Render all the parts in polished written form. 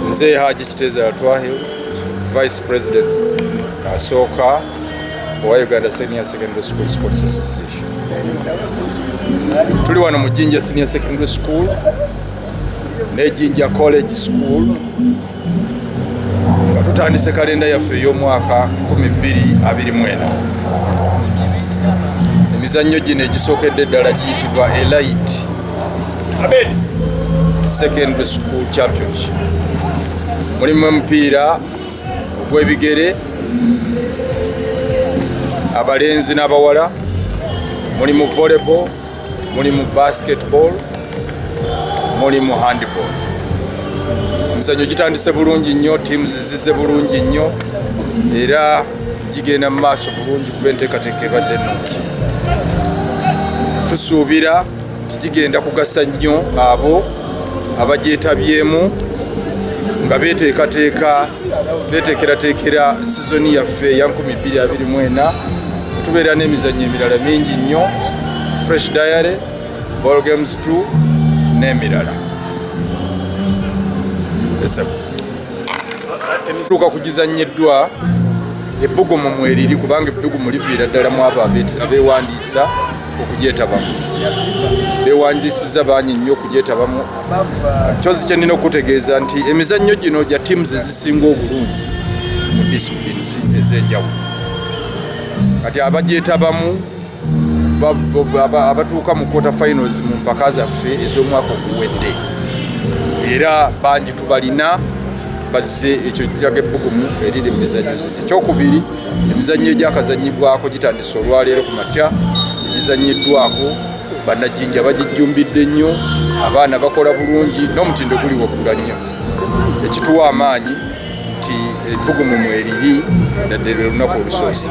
Nze Haji Kiteza Twahil, Vice President asooka owa Uganda Senior Secondary School Sports Association. Tuli wano mu Jinja Senior Secondary School ne Jinja College School nga tutandise kalenda yaffe ey'omwaka 2024. Emizannyo gino egisookedde eddala giyitibwa Elite Secondary School Championship. Mulimu omupiira ogw'ebigere abalenzi n'abawala, mulimu volleyball, mulimu basketball, mulimu handball. Emizannyo gitandise bulungi nnyo, teams zizze bulungi nnyo era gigenda mu maaso bulungi kuba enteekateeka ebadde ennungi. Tusuubira nti gigenda kugasa nnyo abo abagyetabyemu nga beteekerateekera sizoni yaffe eya 2024. Tubeera n'emizannyo emirala mingi nnyo, fresh diary, ball games 2 n'emirala. Tuuka kugizannyiddwa ebbugumu mweriri kubanga ebbugumu liviira ddala mu abo abeewandiisa okugyetabamu. Beewandiisiza bangi nnyo okugyetabamu. Kyozi kye nnina okutegeeza nti emizannyo gino gya teams ezisinga obulungi mu disciplines ez'enjawulo. Kati abagyetabamu abatuuka mu quarter finals mu mpaka zaffe ez'omwaka oguwedde, era bangi tubalina bazze ekyo kiraga ebbugumu eriri mu mizannyo zino. Ekyokubiri, emizannyo egyakazannyibwako gitandise olwaleero ku makya, egizannyiddwako bannajjinja bagijjumbidde nnyo, abaana bakola bulungi n'omutindo guli waggula nnyo, ekituwa amaanyi nti ebbugumu mweriri ddadde lwe lunaku olusoose.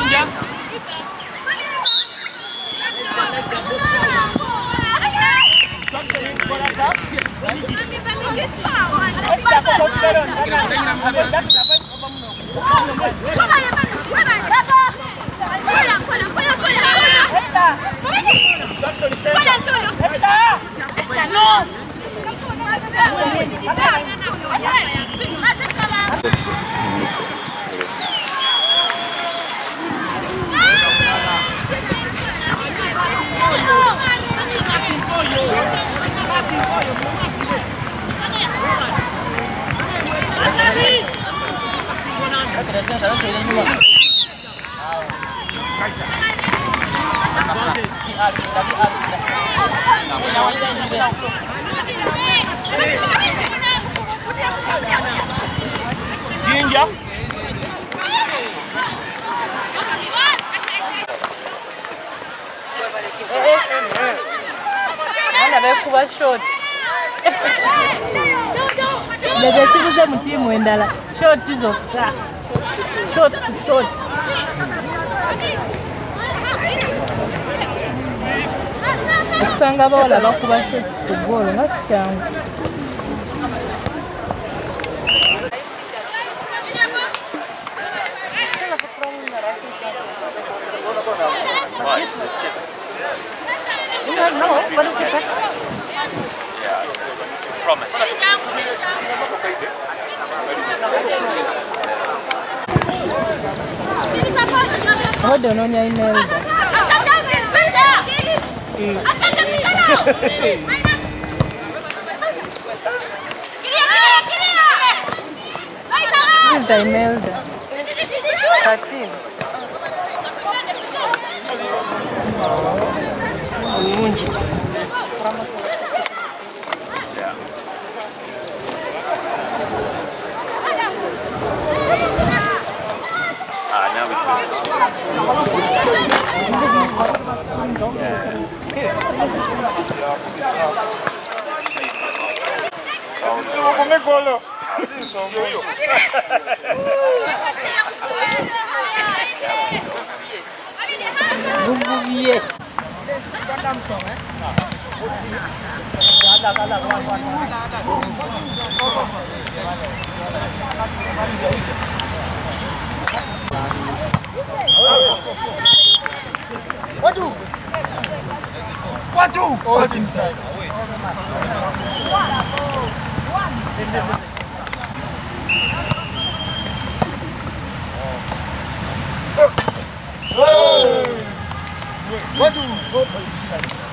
Jinja. Jinja. Ana bekuba short. Lebe kibuze mu tiimu endala. Short zokka. Short. Okusanga abawala bakuba short ku goal nga si kyangu. No, what is it? Yeah, promise. Hold on, on your email. The email. 13. Munji. Now we What inside? What do?